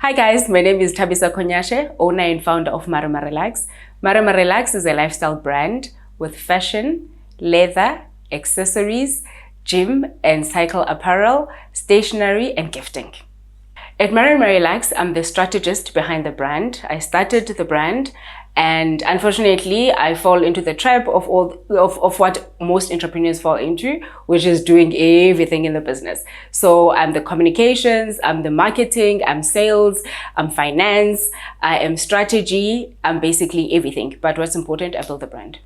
Hi guys, my name is Tabisa Konyashe, owner and founder of Mare-Mare Luxe. Mare-Mare Luxe is a lifestyle brand with fashion, leather, accessories, gym and cycle apparel, stationery and gifting. At Mare-Mare Luxe, I'm the strategist behind the brand. I started the brand and unfortunately I fall into the trap of what most entrepreneurs fall into, which is doing everything in the business. So I'm the communications, I'm the marketing, I'm sales, I'm finance, I am strategy, I'm basically everything. But what's important, I build the brand.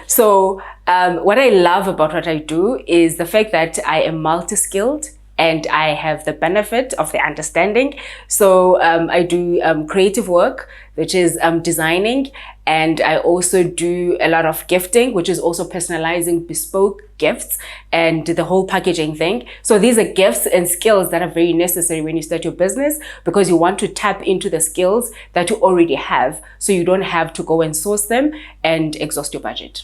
So what I love about what I do is the fact that I am multi-skilled and I have the benefit of the understanding. So I do creative work, which is designing, and I also do a lot of gifting, which is also personalizing bespoke gifts and the whole packaging thing. So these are gifts and skills that are very necessary when you start your business, because you want to tap into the skills that you already have, so you don't have to go and source them and exhaust your budget.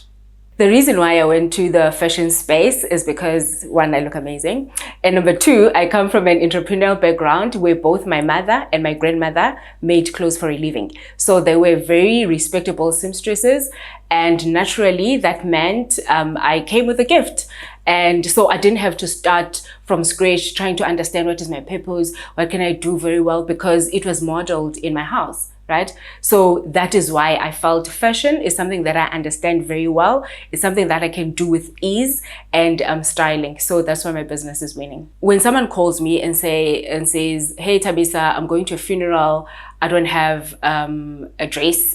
The reason why I went to the fashion space is because, one, I look amazing, and number two, I come from an entrepreneurial background where both my mother and my grandmother made clothes for a living. So they were very respectable seamstresses, and naturally that meant I came with a gift. And so I didn't have to start from scratch trying to understand what is my purpose, what can I do very well, because it was modeled in my house. Right? So that is why I felt fashion is something that I understand very well. It's something that I can do with ease, and styling. So that's why my business is winning. When someone calls me and says, "Hey Tabisa, I'm going to a funeral. I don't have a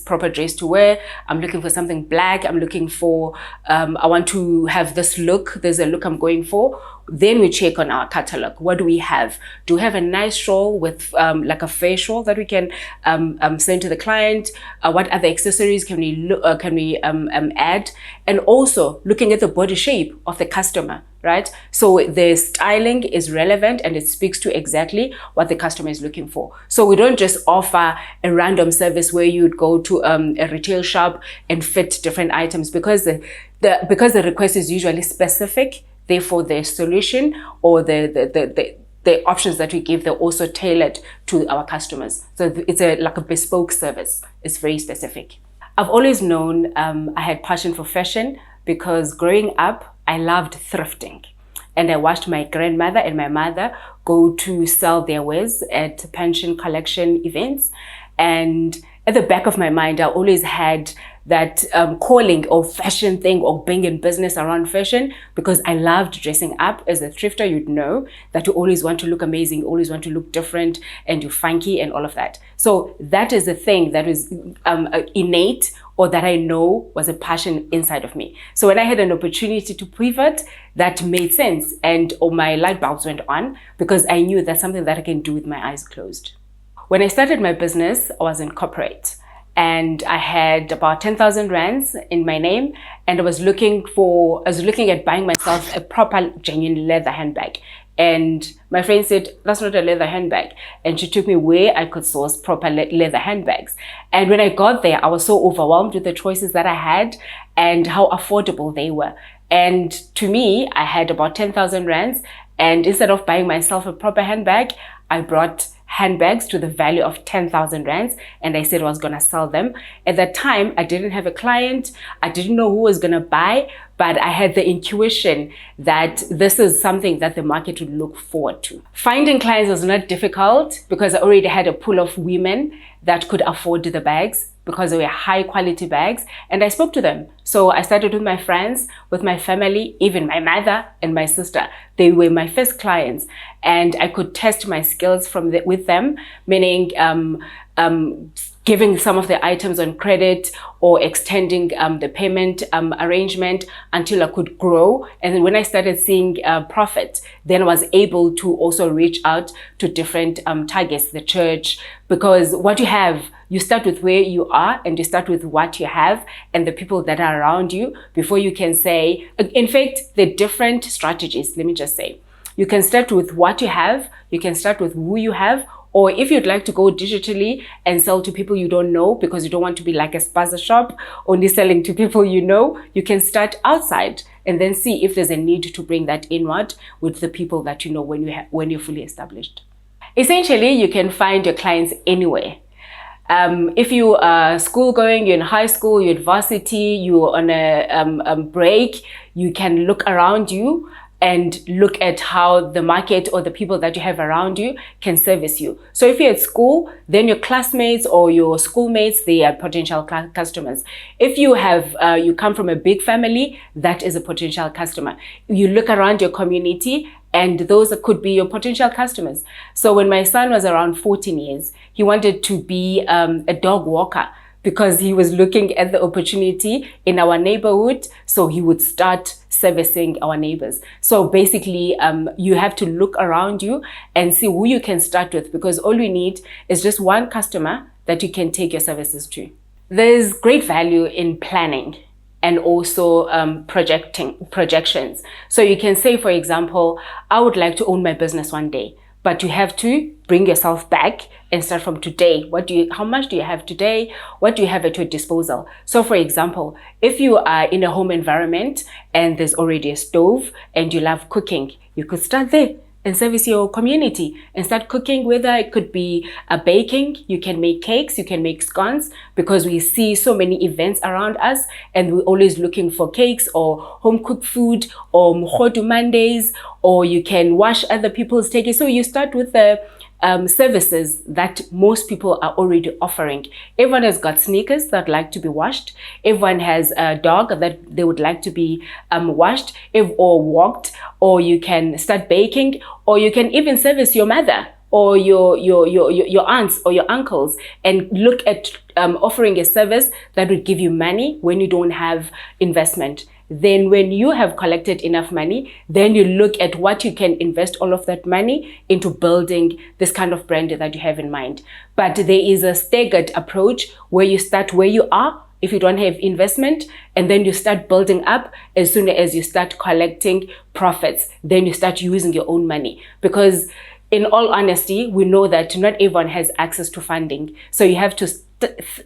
proper dress to wear. I'm looking for something black. I'm looking for, I want to have this look. There's a look I'm going for." Then we check on our catalog. What do we have? Do we have a nice shawl with like a fair shawl that we can send to the client? What other accessories can we add? And also looking at the body shape of the customer, right? So the styling is relevant and it speaks to exactly what the customer is looking for. So we don't just offer a random service where you'd go to a retail shop and fit different items, because the request is usually specific. Therefore, the solution or the options that we give, they're also tailored to our customers. So it's like a bespoke service. It's very specific. I've always known I had passion for fashion, because growing up, I loved thrifting. And I watched my grandmother and my mother go to sell their wares at pension collection events. And at the back of my mind, I always had that calling or fashion thing, or being in business around fashion, because I loved dressing up. As a thrifter, you'd know that you always want to look amazing, always want to look different, and you're funky and all of that. So that is a thing that is innate, or that I know was a passion inside of me. So when I had an opportunity to pivot, that made sense, and my light bulbs went on, because I knew that's something that I can do with my eyes closed. When I started my business, I was in corporate. And I had about 10,000 rands in my name, and I was looking at buying myself a proper, genuine leather handbag. And my friend said, "That's not a leather handbag." And she took me where I could source proper leather handbags. And when I got there, I was so overwhelmed with the choices that I had and how affordable they were. And to me, I had about 10,000 rands. And instead of buying myself a proper handbag, I brought handbags to the value of 10,000 rands, and I said I was gonna sell them. At that time, I didn't have a client. I didn't know who was gonna buy, but I had the intuition that this is something that the market would look forward to. Finding clients was not difficult, because I already had a pool of women that could afford the bags, because they were high quality bags, and I spoke to them. So I started with my friends, with my family, even my mother and my sister. They were my first clients, and I could test my skills with them, meaning giving some of the items on credit, or extending the payment arrangement until I could grow. And then when I started seeing profit, then I was able to also reach out to different targets, the church, because what you have, you start with where you are, and you start with what you have and the people that are around you before you can say, in fact, the different strategies, let me just say. You can start with what you have, you can start with who you have, or if you'd like to go digitally and sell to people you don't know, because you don't want to be like a spaza shop, only selling to people you know, you can start outside and then see if there's a need to bring that inward with the people that you know when you're fully established. Essentially, you can find your clients anywhere. If you are school going, you're in high school, you're at varsity, you're on a break, you can look around you and look at how the market or the people that you have around you can service you. So if you're at school, then your classmates or your schoolmates, they are potential customers. If you have, you come from a big family, that is a potential customer. You look around your community and those could be your potential customers. So when my son was around 14 years, he wanted to be a dog walker because he was looking at the opportunity in our neighborhood. So he would start servicing our neighbors. So basically, you have to look around you and see who you can start with, because all you need is just one customer that you can take your services to. There's great value in planning and also projections. So you can say, for example, I would like to own my business one day, but you have to bring yourself back and start from today. How much do you have today? What do you have at your disposal? So for example, if you are in a home environment and there's already a stove and you love cooking, you could start there and service your community and start cooking. Whether it could be baking, you can make cakes, you can make scones, because we see so many events around us and we're always looking for cakes or home cooked food or Mkhodu Mondays, or you can wash other people's take. So you start with the services that most people are already offering. Everyone has got sneakers that like to be washed. Everyone has a dog that they would like to be washed or walked. Or you can start baking, or you can even service your mother or your aunts or your uncles and look at offering a service that would give you money when you don't have investment. Then when you have collected enough money, then you look at what you can invest all of that money into building this kind of brand that you have in mind. But there is a staggered approach where you start where you are if you don't have investment, and then you start building up. As soon as you start collecting profits, then you start using your own money. Because in all honesty, we know that not everyone has access to funding. So you have to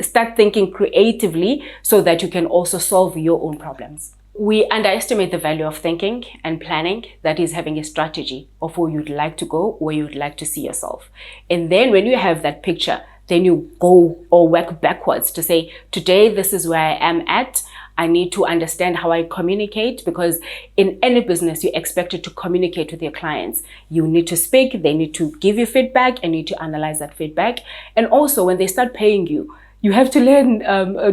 start thinking creatively so that you can also solve your own problems. We underestimate the value of thinking and planning, that is having a strategy of where you'd like to go, where you'd like to see yourself. And then when you have that picture, then you go or work backwards to say, today, this is where I am at. I need to understand how I communicate, because in any business, you're expected to communicate with your clients. You need to speak, they need to give you feedback, and you need to analyze that feedback. And also when they start paying you, you have to learn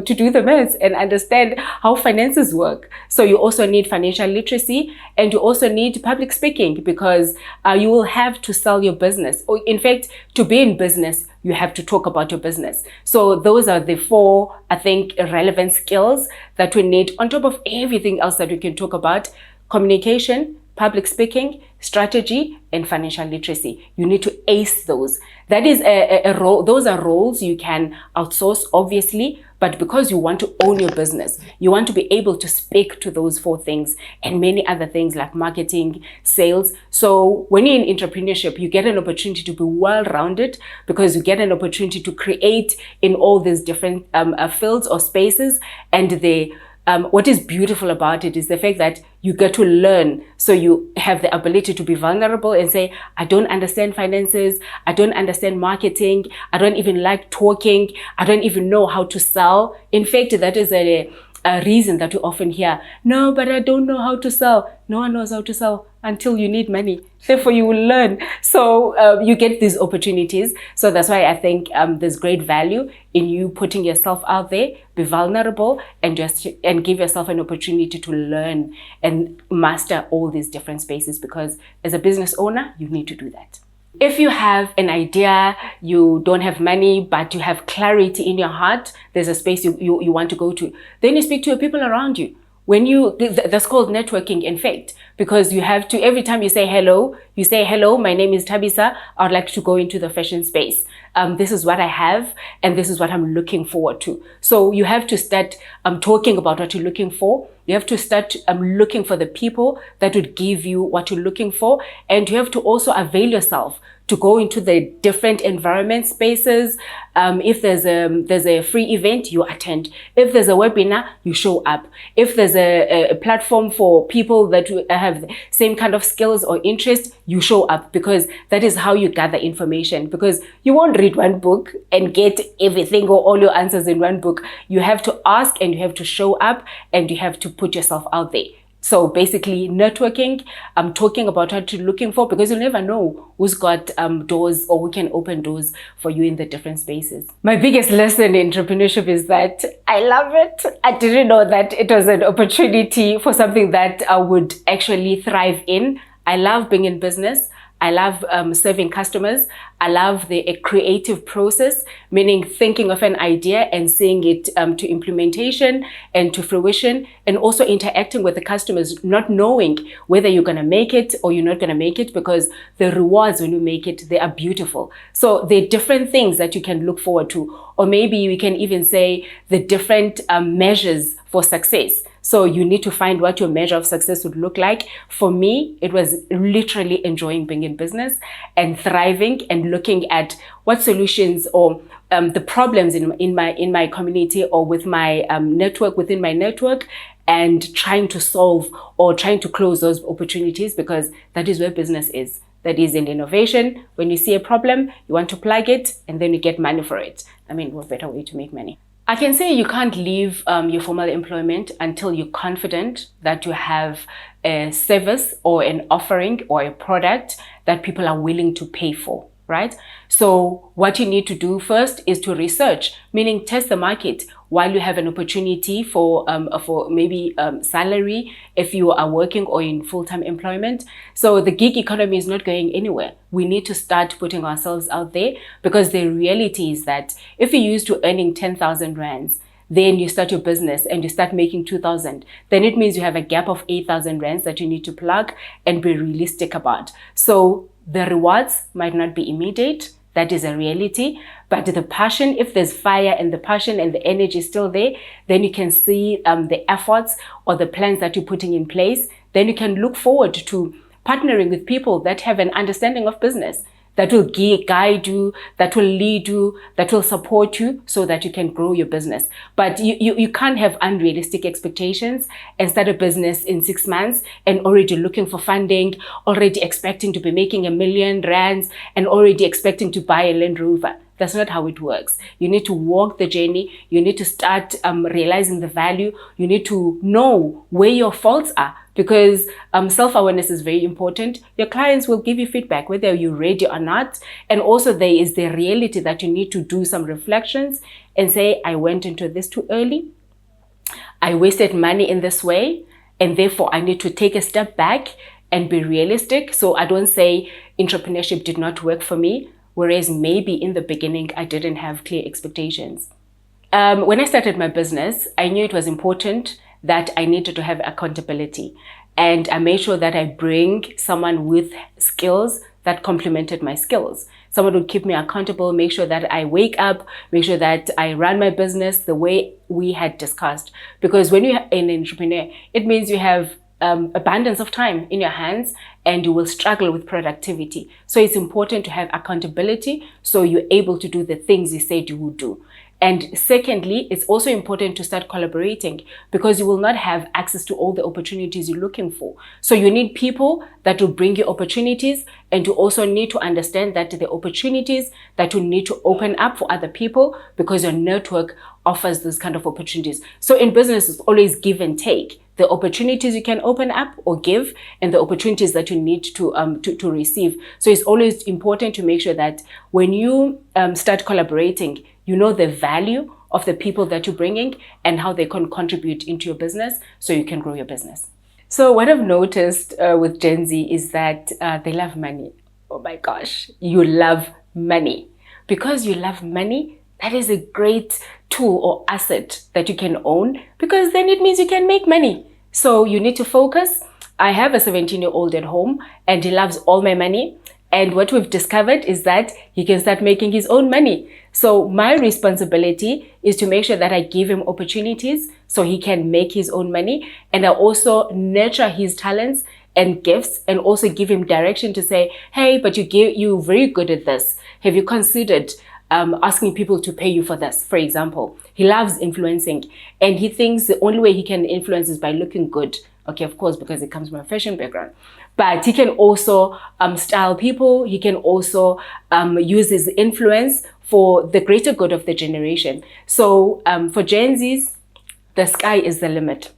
to do the maths and understand how finances work. So you also need financial literacy, and you also need public speaking, because you will have to sell your business. Or in fact, to be in business, you have to talk about your business. So those are the 4, I think, relevant skills that we need on top of everything else that we can talk about: communication, public speaking, strategy, and financial literacy. You need to ace those. That is a role. Those are roles you can outsource, obviously, but because you want to own your business, you want to be able to speak to those 4 things and many other things like marketing, sales. So when you're in entrepreneurship, you get an opportunity to be well-rounded, because you get an opportunity to create in all these different fields or spaces. And what is beautiful about it is the fact that you get to learn. So you have the ability to be vulnerable and say, I don't understand finances. I don't understand marketing. I don't even like talking. I don't even know how to sell. In fact, that is a reason that we often hear, no, but I don't know how to sell. No one knows how to sell until you need money. Therefore, you will learn. So you get these opportunities. So that's why I think there's great value in you putting yourself out there, be vulnerable, and give yourself an opportunity to learn and master all these different spaces, because as a business owner, you need to do that. If you have an idea, you don't have money, but you have clarity in your heart, there's a space you want to go to, then you speak to your people around you. That's called networking, in fact, because you have to, every time you say, hello, my name is Tabisa, I'd like to go into the fashion space. This is what I have, and this is what I'm looking forward to. So you have to start talking about what you're looking for. You have to start looking for the people that would give you what you're looking for. And you have to also avail yourself to go into the different environment spaces. If there's a free event, you attend. If there's a webinar, you show up. If there's a platform for people that have the same kind of skills or interest, you show up, because that is how you gather information. Because you won't read one book and get everything or all your answers in one book. You have to ask, and you have to show up, and you have to put yourself out there. So basically networking, I'm talking about what you're looking for, because you'll never know who's got doors or who can open doors for you in the different spaces. My biggest lesson in entrepreneurship is that I love it. I didn't know that it was an opportunity for something that I would actually thrive in. I love being in business. I love serving customers. I love the creative process, meaning thinking of an idea and seeing it to implementation and to fruition, and also interacting with the customers, not knowing whether you're going to make it or you're not going to make it, because the rewards when you make it, they are beautiful. So there are different things that you can look forward to, or maybe we can even say the different measures for success. So you need to find what your measure of success would look like. For me, it was literally enjoying being in business and thriving and looking at what solutions or the problems in my community or with my network, within my network, and trying to solve or trying to close those opportunities, because that is where business is. That is in innovation. When you see a problem, you want to plug it, and then you get money for it. I mean, what better way to make money? I can say you can't leave your formal employment until you're confident that you have a service or an offering or a product that people are willing to pay for, right? So what you need to do first is to research, meaning test the market while you have an opportunity for maybe salary if you are working or in full-time employment. So the gig economy is not going anywhere. We need to start putting ourselves out there, because the reality is that if you're used to earning 10,000 rands, then you start your business and you start making 2,000, then it means you have a gap of 8,000 rands that you need to plug and be realistic about. So the rewards might not be immediate. That is a reality. But the passion, if there's fire and the passion and the energy is still there, then you can see the efforts or the plans that you're putting in place. Then you can look forward to partnering with people that have an understanding of business, that will guide you, that will lead you, that will support you so that you can grow your business. But you can't have unrealistic expectations and start a business in 6 months and already looking for funding, already expecting to be making R1 million and already expecting to buy a Land Rover. That's not how it works. You need to walk the journey. You need to start realizing the value. You need to know where your faults are, because self-awareness is very important. Your clients will give you feedback whether you're ready or not. And also there is the reality that you need to do some reflections and say, I went into this too early. I wasted money in this way, and therefore I need to take a step back and be realistic. So I don't say entrepreneurship did not work for me, whereas maybe in the beginning, I didn't have clear expectations. When I started my business, I knew it was important that I needed to have accountability. And I made sure that I bring someone with skills that complemented my skills. Someone would keep me accountable, make sure that I wake up, make sure that I run my business the way we had discussed. Because when you're an entrepreneur, it means you have abundance of time in your hands, and you will struggle with productivity. So it's important to have accountability so you're able to do the things you said you would do. And secondly, it's also important to start collaborating, because you will not have access to all the opportunities you're looking for. So you need people that will bring you opportunities, and you also need to understand that the opportunities that you need to open up for other people, because your network offers those kind of opportunities. So in business, it's always give and take. The opportunities you can open up or give, and the opportunities that you need to receive. So it's always important to make sure that when you start collaborating, you know the value of the people that you're bringing and how they can contribute into your business so you can grow your business. So what I've noticed with Gen Z is that they love money. Oh my gosh, you love money. Because you love money, that is a great tool or asset that you can own, because then it means you can make money. So you need to focus. I have a 17-year-old at home, and he loves all my money. And what we've discovered is that he can start making his own money. So my responsibility is to make sure that I give him opportunities so he can make his own money. And I also nurture his talents and gifts, and also give him direction to say, hey, but you're very good at this. Have you considered asking people to pay you for this, for example? He loves influencing, and he thinks the only way he can influence is by looking good. Okay, of course, because it comes from a fashion background. But he can also style people. He can also use his influence for the greater good of the generation. So for Gen Zs, the sky is the limit.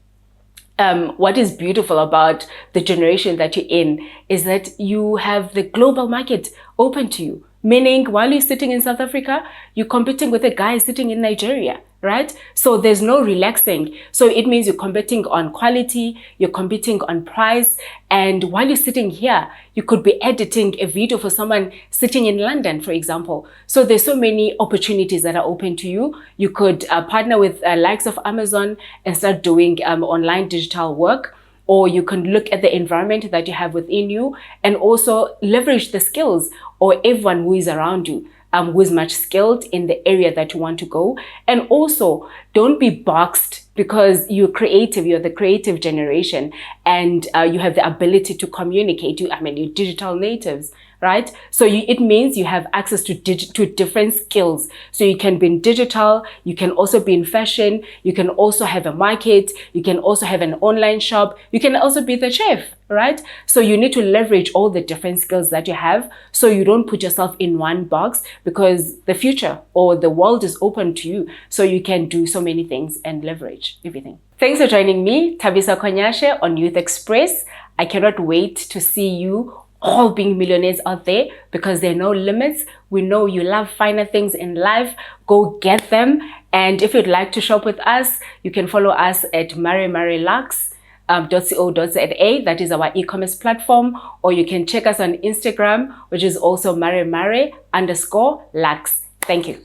What is beautiful about the generation that you're in is that you have the global market open to you. Meaning, while you're sitting in South Africa, you're competing with a guy sitting in Nigeria, right? So there's no relaxing. So it means you're competing on quality, you're competing on price. And while you're sitting here, you could be editing a video for someone sitting in London, for example. So there's so many opportunities that are open to you. You could partner with likes of Amazon and start doing online digital work. Or you can look at the environment that you have within you and also leverage the skills or everyone who is around you, who is much skilled in the area that you want to go. And also, don't be boxed because you're creative, you're the creative generation, and you have the ability to communicate. You're digital natives, right? So it means you have access to different skills. So you can be in digital, you can also be in fashion, you can also have a market, you can also have an online shop, you can also be the chef, right? So you need to leverage all the different skills that you have so you don't put yourself in one box, because the future or the world is open to you. So you can do so many things and leverage everything. Thanks for joining me, Tabisa Konyashe, on Youth Express. I cannot wait to see you all being millionaires out there, because there are no limits. We know you love finer things in life. Go get them. And if you'd like to shop with us, you can follow us at Mare-Mare Luxe. .co.za, that is our e-commerce platform, or you can check us on Instagram, which is also Mare-Mare_Luxe. Thank you.